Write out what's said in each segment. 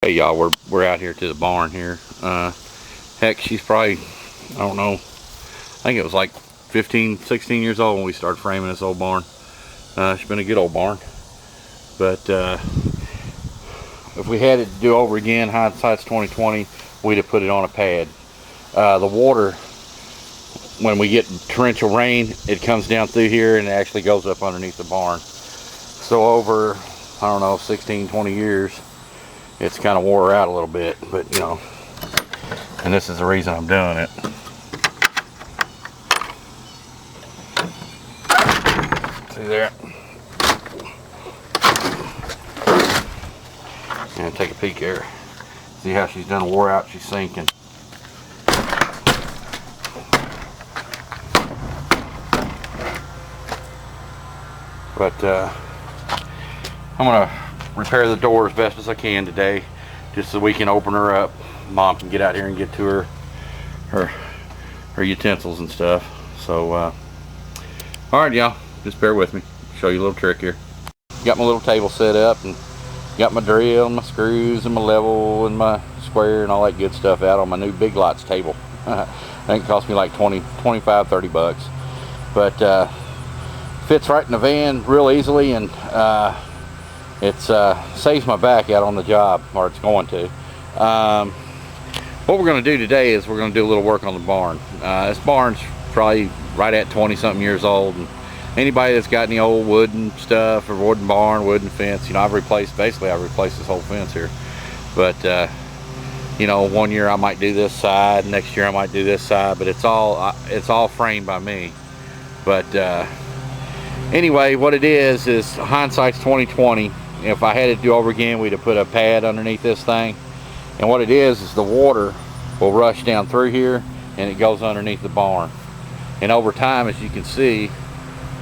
Hey y'all, we're out here to the barn here. Heck, she's probably, I don't know, I think it was like 15, 16 years old when we started framing this old barn. It's been a good old barn. But if we had it to do over again, hindsight's 2020, we'd have put it on a pad. The water, when we get torrential rain, it comes down through here and it actually goes up underneath the barn. So over, I don't know, 16, 20 years, it's kind of wore out a little bit, but you know, and this is the reason I'm doing it. See there? And take a peek here. See how she's done wore out, she's sinking. But I'm gonna repair the door as best as I can today, just so we can open her up. Mom can get out here and get to her utensils and stuff. So all right y'all, just bear with me. Show you a little trick here. Got my little table set up and got my drill and my screws and my level and my square and all that good stuff out on my new Big Lots table. I think it cost me like 25, 30 bucks. But fits right in the van real easily, and it's saves my back out on the job, or it's going to. What we're going to do today is we're going to do a little work on the barn. This barn's probably right at 20 something years old, and anybody that's got any old wooden stuff or wooden barn, wooden fence, you know, I've replaced this whole fence here. But you know, one year I might do this side, next year I might do this side, but it's all framed by me. But anyway, what it is hindsight's 2020. If I had it to do over again, we'd have put a pad underneath this thing. And what it is the water will rush down through here and it goes underneath the barn. And over time, as you can see,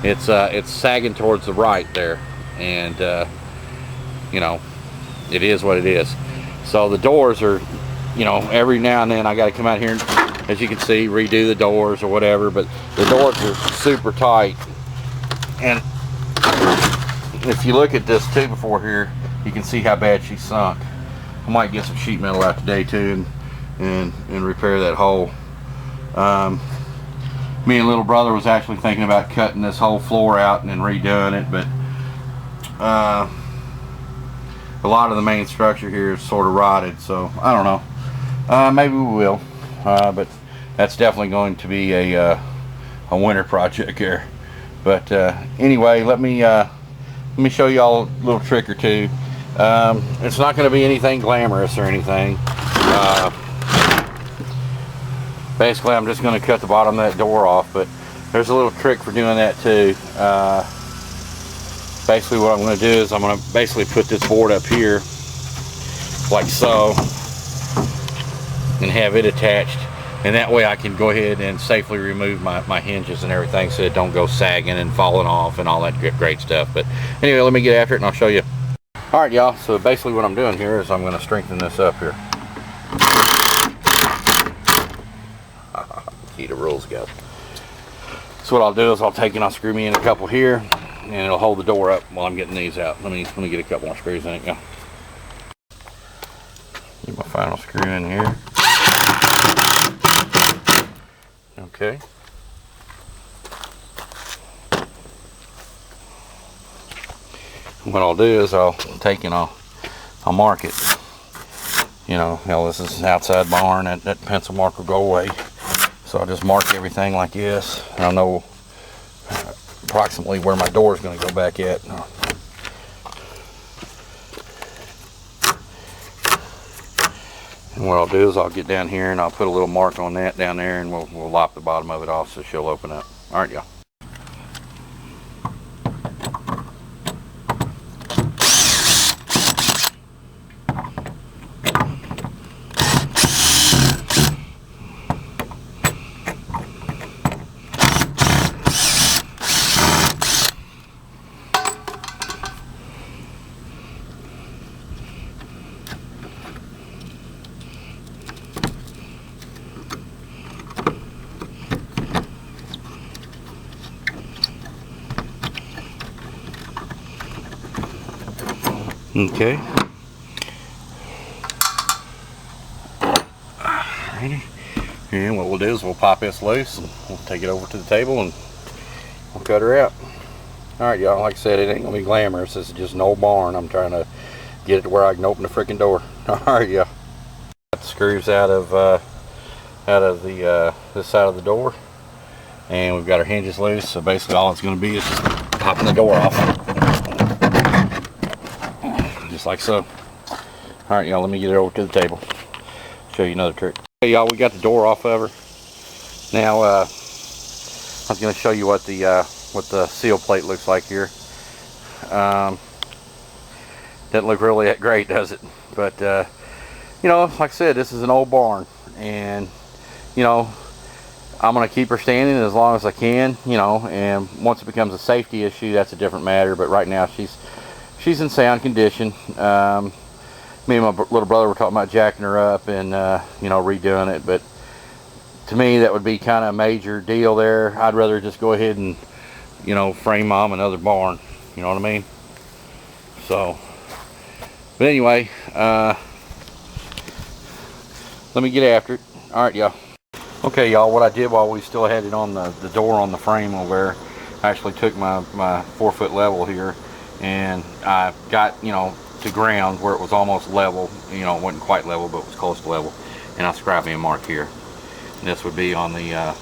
it's sagging towards the right there. And you know, it is what it is. So the doors are, you know, every now and then I got to come out here and, as you can see, redo the doors or whatever. But the doors are super tight. And if you look at this too before here, you can see how bad she sunk. I might get some sheet metal out today too and repair that hole. Me and little brother was actually thinking about cutting this whole floor out and then redoing it, but a lot of the main structure here is sort of rotted, so I don't know. Maybe we will, but that's definitely going to be a winter project here. But anyway, let me show y'all a little trick or two. It's not going to be anything glamorous or anything. Basically, I'm just going to cut the bottom of that door off, but there's a little trick for doing that too. Basically, what I'm going to do is I'm going to basically put this board up here, like so, and have it attached. And that way I can go ahead and safely remove my hinges and everything, so it don't go sagging and falling off and all that great stuff. But anyway, let me get after it and I'll show you. All right, y'all, so basically what I'm doing here is I'm going to strengthen this up here. Key to rules, guys. So what I'll do is I'll take and I'll screw me in a couple here, and it'll hold the door up while I'm getting these out. Let me get a couple more screws in it. Yeah. Get my final screw in here. Okay. What I'll do is I'll take and I'll mark it. You know, hell, this is an outside barn. That pencil mark will go away. So I'll just mark everything like this. And I'll know approximately where my door is going to go back at. And what I'll do is I'll get down here and I'll put a little mark on that down there, and we'll lop the bottom of it off so she'll open up. All right, y'all. Okay. Alrighty. And what we'll do is we'll pop this loose and we'll take it over to the table and we'll cut her out. Alright, y'all, like I said, it ain't gonna be glamorous. This is just an old barn. I'm trying to get it to where I can open the freaking door. Alright, y'all. Got the screws out of the this side of the door, and we've got our hinges loose. So basically, all it's going to be is just popping the door off, just like so. All right, y'all. Let me get it over to the table. Show you another trick. Hey, y'all. We got the door off of her. Now, I was going to show you what the seal plate looks like here. Doesn't look really that great, does it? But you know, like I said, this is an old barn, and you know, I'm gonna keep her standing as long as I can, you know, and once it becomes a safety issue, that's a different matter. But right now she's in sound condition. Me and my little brother were talking about jacking her up and you know, redoing it, but to me that would be kind of a major deal there. I'd rather just go ahead and, you know, frame mom another barn, you know what I mean? So, but anyway, let me get after it. All right, y'all. Okay, y'all, what I did while we still had it on the door on the frame over there, I actually took my 4-foot level here, and I got, you know, to ground where it was almost level. You know, it wasn't quite level, but it was close to level. And I scrapped me a mark here. And this would be on the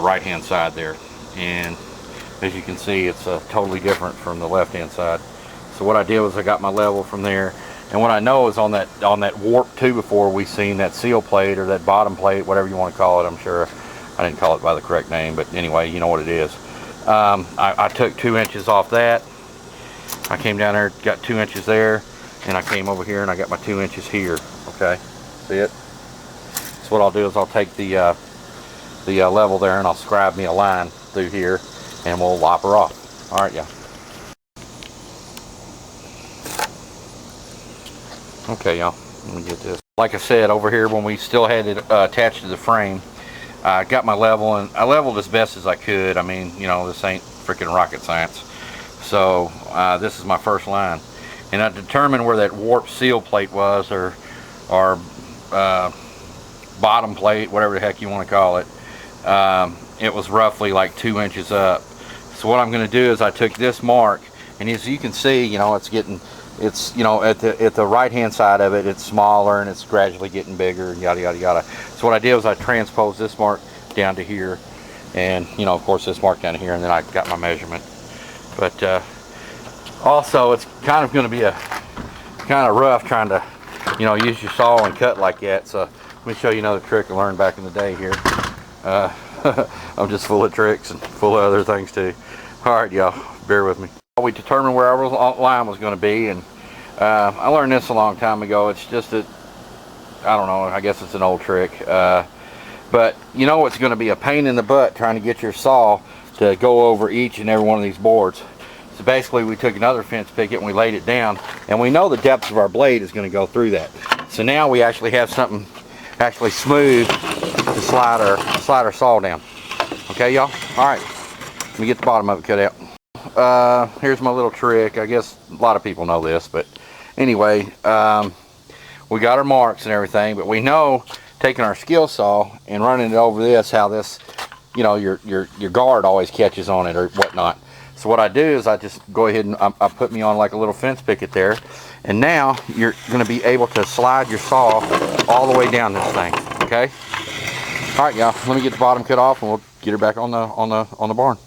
right-hand side there. And as you can see, it's totally different from the left-hand side. So what I did was I got my level from there. And what I know is on that warp 2 before, we seen that seal plate or that bottom plate, whatever you want to call it. I'm sure I didn't call it by the correct name, but anyway, you know what it is. I took 2 inches off that. I came down there, got 2 inches there, and I came over here and I got my 2 inches here. Okay, see it? So what I'll do is I'll take the level there and I'll scribe me a line through here, and we'll lop her off. All right, yeah. Okay, y'all, let me get this. Like I said, over here when we still had it attached to the frame, I got my level, and I leveled as best as I could. I mean, you know, this ain't freaking rocket science. So this is my first line, and I determined where that warp seal plate was, or bottom plate, whatever the heck you want to call it. It was roughly like 2 inches up. So what I'm going to do is I took this mark, and as you can see, you know, it's you know, at the right hand side of it, it's smaller and it's gradually getting bigger and yada yada yada. So what I did was I transposed this mark down to here, and you know, of course this mark down here, and then I got my measurement. But also it's kind of going to be a kind of rough trying to, you know, use your saw and cut like that. So let me show you another trick I learned back in the day here. I'm just full of tricks and full of other things too. All right, y'all, bear with me. We determined where our line was going to be, and I learned this a long time ago. It's just that, I don't know, I guess it's an old trick, but you know, it's going to be a pain in the butt trying to get your saw to go over each and every one of these boards. So basically we took another fence picket and we laid it down, and we know the depth of our blade is going to go through that. So now we actually have something actually smooth to slide our saw down. Okay, y'all? All right, let me get the bottom of it cut out. Here's my little trick. I guess a lot of people know this, but anyway, we got our marks and everything, but we know taking our skill saw and running it over this, how this, you know, your guard always catches on it or whatnot. So what I do is I just go ahead and I put me on like a little fence picket there, and now you're going to be able to slide your saw all the way down this thing. Okay. All right, y'all. Let me get the bottom cut off, and we'll get her back on the barn.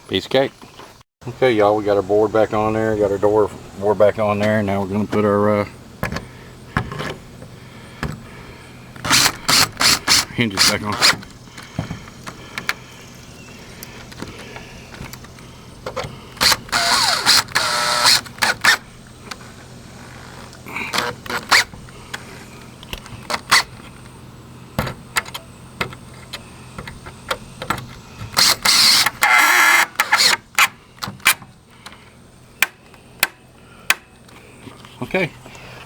Piece of cake. Okay, y'all, we got our board back on there, got our board back on there, and now we're going to put our hinges back on. Okay,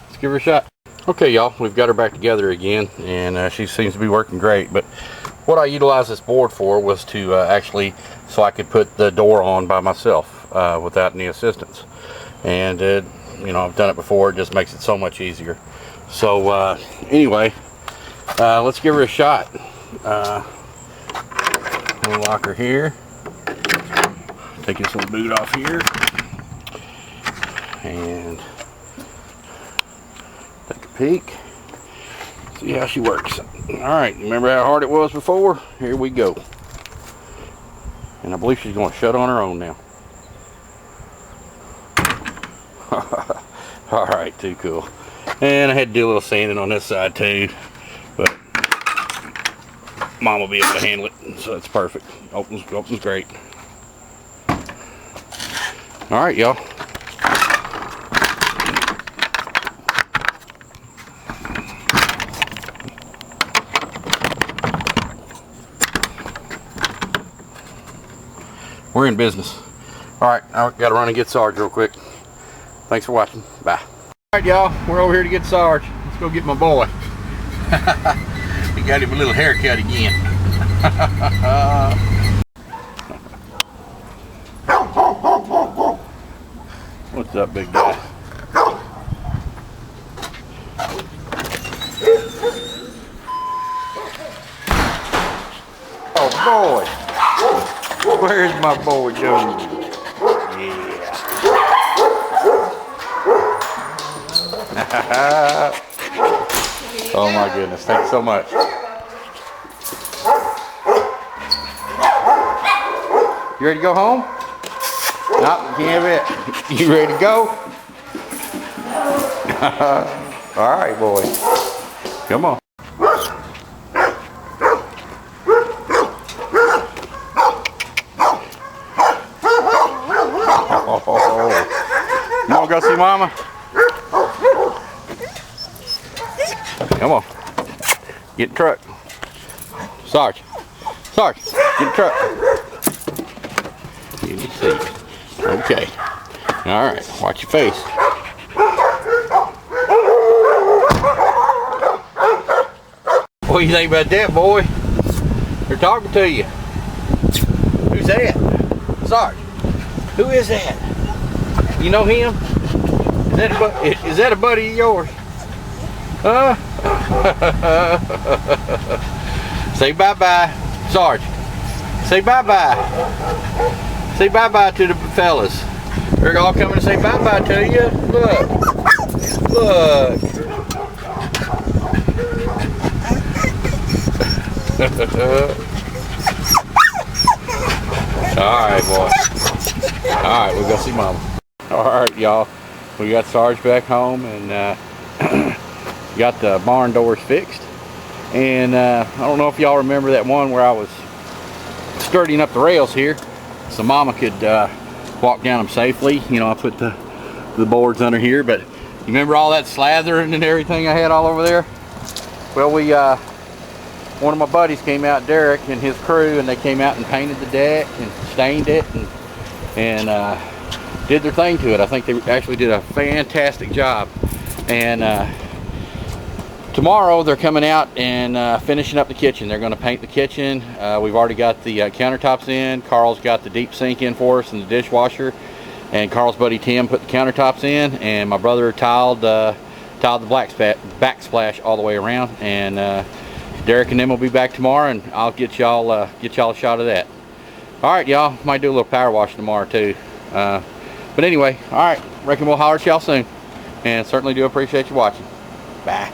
let's give her a shot. Okay, y'all, we've got her back together again, and she seems to be working great. But what I utilized this board for was to actually, so I could put the door on by myself without any assistance. And you know, I've done it before. It just makes it so much easier. So anyway, let's give her a shot. We'll lock her here. Take this little boot off here, and take a peek. See how she works. All right, remember how hard it was before? Here we go. And I believe she's going to shut on her own now. All right, too cool. And I had to do a little sanding on this side too, but Mom will be able to handle it, so that's perfect. Opens great. All right, y'all. We're in business. All right, I gotta run and get Sarge real quick. Thanks for watching. Bye. All right, y'all, we're over here to get Sarge. Let's go get my boy. He got him a little haircut again. What's up, big guy? Oh boy, where's my boy going? Yeah. Oh my goodness, thanks so much. You ready to go home? No, you can't have it. You ready to go? All right, boy. Come on. You want to go see Mama? Come on. Get in the truck. Sarge. Sarge, get in the truck. Get in the seat. Okay. All right. Watch your face. What do you think about that, boy? They're talking to you. Who's that? Sarge. Who is that? You know him? Is that a buddy of yours? Huh? Say bye-bye. Sarge. Say bye-bye. Say bye-bye to the fellas. They're all coming to say bye-bye to you. Look. Look. Alright, boy. Alright, we'll go see Mama. Alright, y'all. We got Sarge back home and got the barn doors fixed. And I don't know if y'all remember that one where I was skirting up the rails here so Mama could walk down them safely. You know, I put the boards under here, but you remember all that slathering and everything I had all over there? Well, one of my buddies came out, Derek and his crew, and they came out and painted the deck and stained it and did their thing to it. I think they actually did a fantastic job. And tomorrow they're coming out and finishing up the kitchen. They're going to paint the kitchen. We've already got the countertops in. Carl's got the deep sink in for us and the dishwasher. And Carl's buddy Tim put the countertops in. And my brother tiled the backsplash all the way around. And Derek and them will be back tomorrow, and I'll get y'all a shot of that. All right, y'all. Might do a little power wash tomorrow too. But anyway, all right. Reckon we'll holler at y'all soon. And certainly do appreciate you watching. Bye.